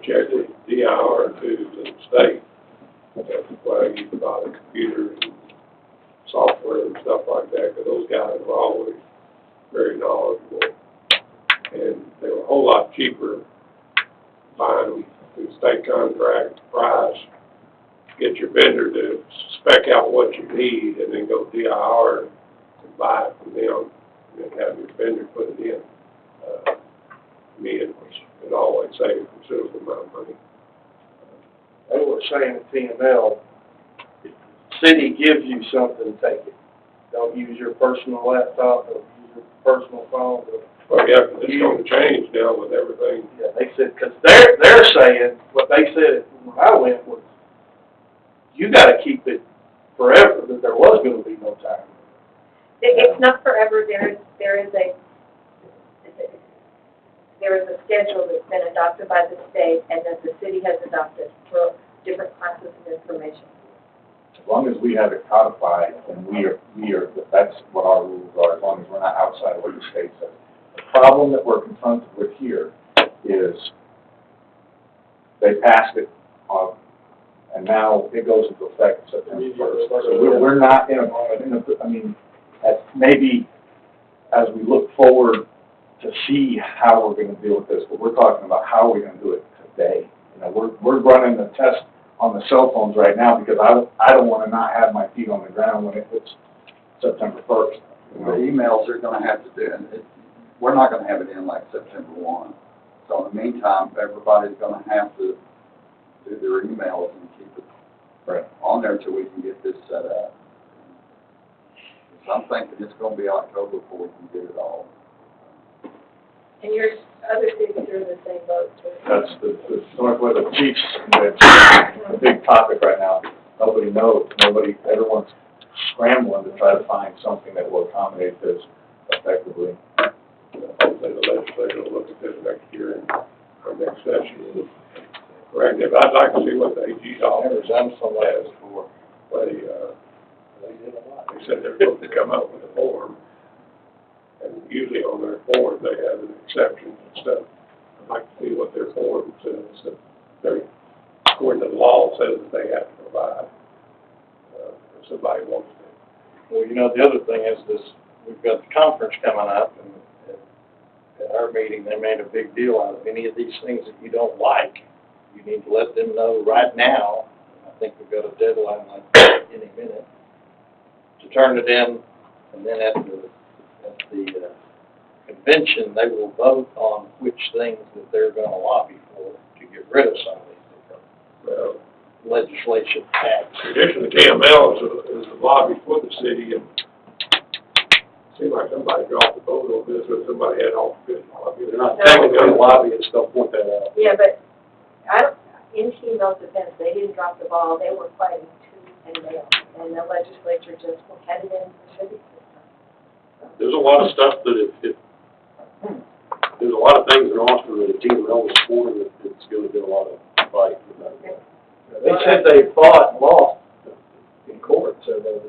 check with DIR to the state. That's why you buy the computer and software and stuff like that, because those guys were always very knowledgeable. And they were a whole lot cheaper buying them through state contract price. Get your vendor to spec out what you need and then go DIR and buy it from them and then have your vendor put it in. It always saves a considerable amount of money. They were saying at TML, if the city gives you something, take it. Don't use your personal laptop, don't use your personal phone. Well, yeah, 'cause it's going to change now with everything. Yeah, they said, because they're saying, what they said when I went was, you got to keep it forever, that there was going to be no time. It's not forever. There is a schedule that's been adopted by the state and that the city has adopted for different classes of information. As long as we have it codified, and we are, that's what our rules are, as long as we're not outside of what the state says. The problem that we're confronted with here is they passed it, and now it goes into effect September 1st. So we're not in a, I mean, maybe as we look forward to see how we're going to deal with this, but we're talking about how are we going to do it today. You know, we're running the test on the cell phones right now because I don't want to not have my feet on the ground when it hits September 1st. The emails are going to have to do, and we're not going to have it in like September 1. So in the meantime, everybody's going to have to do their emails and keep it on there until we can get this set up. So I'm thinking it's going to be October before we can get it all. And your other cities are in the same boat too. That's the Northwest Chiefs Convention, a big topic right now. Nobody knows, everyone's scrambling to try to find something that will accommodate this effectively. Hopefully the legislature will look at this next year and our next session. Correct. But I'd like to see what the AG's office has for. They said they're supposed to come up with a form. And usually on their form, they have an exception and stuff. I'd like to see what their form says, that they're, according to the law, says that they have to provide, if somebody wants to. Well, you know, the other thing is this, we've got the conference coming up, and at our meeting, they made a big deal out of any of these things that you don't like. You need to let them know right now. I think we've got a deadline like any minute to turn it in, and then at the convention, they will vote on which things that they're going to lobby for to get rid of some of these legislation tax. Traditionally, TML is a lobby for the city, and it seems like somebody dropped the vote on this, or somebody had all good lobby. They're not technically a lobby, and still point that out. Yeah, but in TML's defense, they didn't drop the ball. They were fighting tooth and nail, and the legislature just had it in the city system. There's a lot of stuff that there's a lot of things in Austin that the TML was supporting that's going to get a lot of fight. They said they fought and lost in court, so they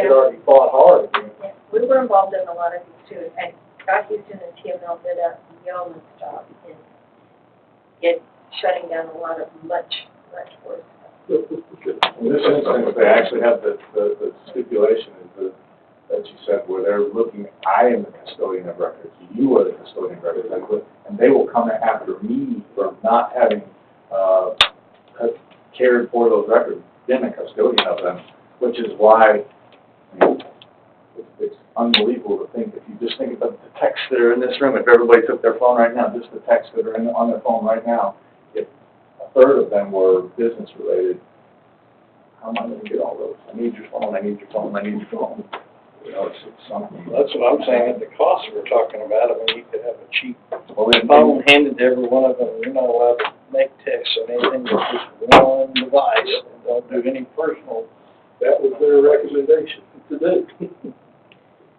already fought hard. Yeah, we were involved in a lot of these too, and Scott Houston and TML did a yeoman's job in shutting down a lot of much worse stuff. In this instance, they actually have the stipulation that you said, where they're looking, I am the custodian of records, you are the custodian of records, and they will come after me for not having cared for those records, been a custodian of them, which is why, I mean, it's unbelievable to think, if you just think about the texts that are in this room, if everybody took their phone right now, just the texts that are on their phone right now, if a third of them were business related, how am I going to get all those? I need your phone, I need your phone, I need your phone. You know, it's something. That's what I'm saying, at the cost we're talking about. I mean, you could have a cheap phone handed to every one of them. You're not allowed to make texts or anything, with just one device, and don't do any personal. That was their recommendation to do.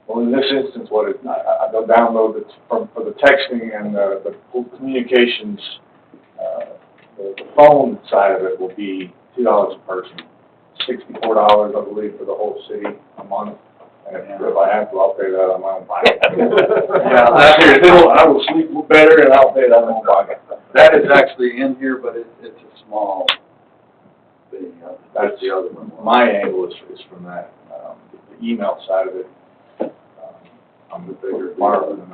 Well, in this instance, the download that's for the texting and the communications, the phone side of it will be $2 a person, $64, I believe, for the whole city a month. And if I have to, I'll pay that on my own pocket. Yeah, I will sleep better, and I'll pay that on my own pocket. That is actually in here, but it's a small thing. That's the other one. My angle is from that, the email side of it. I'm the bigger Marvin, and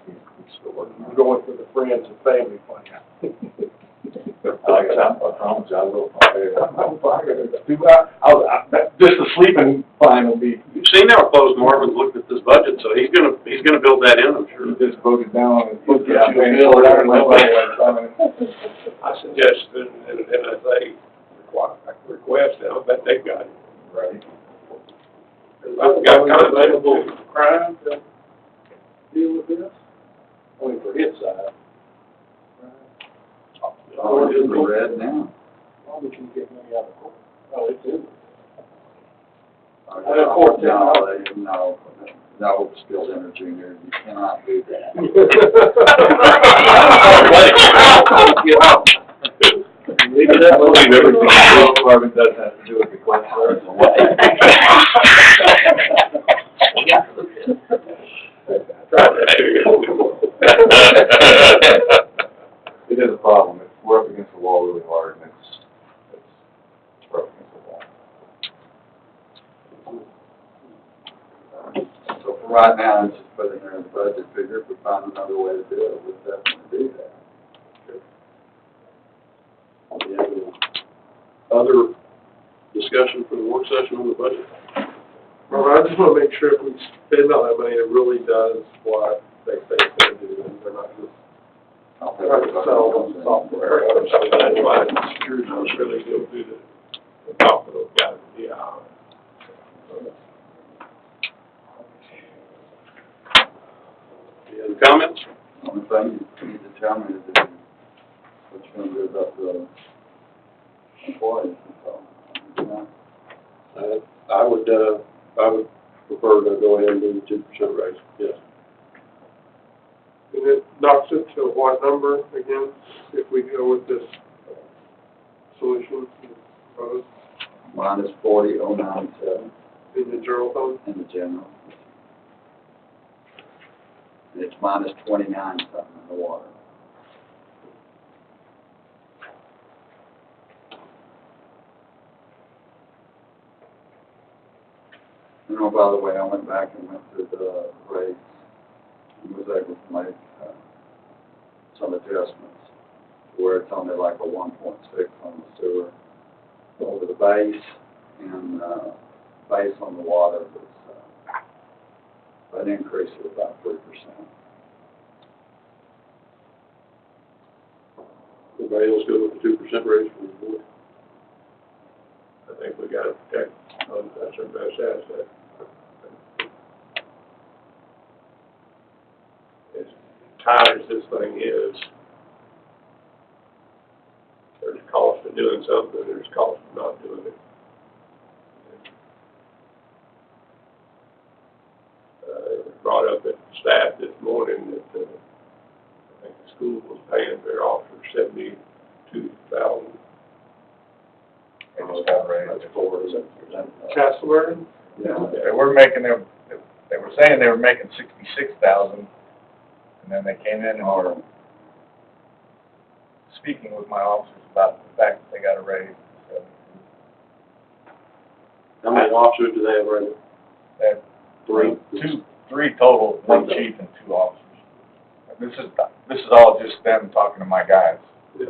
he's still working on I'm it. going for the friends and family plan. I promise you, I will. Just the sleeping plan will be, You've seen how close Marvin's looked at this budget, so he's gonna build that in, I'm sure. he just voted down. Yeah. I suggested an NSA request, and I bet they've got it. Right. I've got available contact. crime to deal with this? Only for his side. Oh, it is red now. Why would you get money out of court? Oh, it's in. No, skilled engineer, you cannot do that. I believe everything the health department does have to do with the question. It is a problem. We're up against the wall really hard, and we're up against the wall. So for right now, it's just put in there in the budget figure. If we find another way to do it, we'll definitely do that. Other discussion for the work session on the budget? Well, I just wanna make sure if we spend all that money, it really does what they say it's gonna do, and they're not just trying to sell software. That's why security is really go through the top of those guys, yeah. Any other comments? Only thing you need to tell me is that what you're gonna do about the employees, so, you know. I would prefer to go ahead and do the 2% raise, yes. And it knocks it to what number again, if we go with this solution, Mine is 40,097 in the general fund? in the general. And it's minus 29 something in the water. You know, by the way, I went back and went through the rates and was able to make some adjustments where it's only like a 1.6 on the sewer over the base, and base on the water was an increase of about 3%. Everybody else go with the 2% raise for the board? I think we gotta protect, that's our best asset. As tight as this thing is, there's cost of doing something, there's cost of not doing it. It was brought up at staff this morning that, I think the school was paying their officers $72,000. They just got raised. That's 4%. Chancellor? Yeah. They were making them, they were saying they were making 66,000, and then they came in and were speaking with my officers about the fact that they got a raise. So How many officers do they have right now? they have three total, one chief and 2 officers. This is all just them talking to my guys. Yes.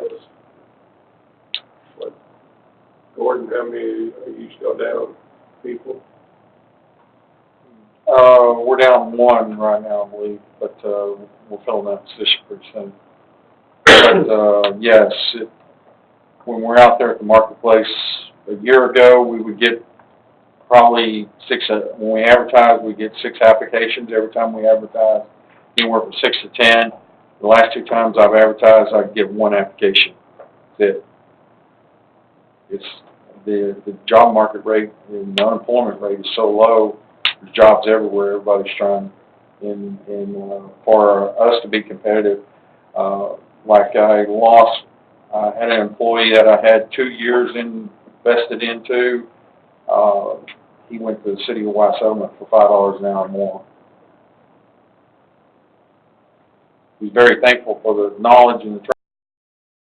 What, Gordon, how many, are you still down people? We're down 1 right now, I believe, but, we'll fill that position pretty soon. But, yes, when we're out there at the marketplace, a year ago, we would get probably 6, when we advertise, we get 6 applications every time we advertise, anywhere from 6 to 10. The last 2 times I've advertised, I get 1 application. That's it. It's, the job market rate and the unemployment rate is so low, there's jobs everywhere, everybody's trying, and for us to be competitive, like I had an employee that I had 2 years invested into, he went to the city of Wysoma for $5 an hour more. He's very thankful for the knowledge and the training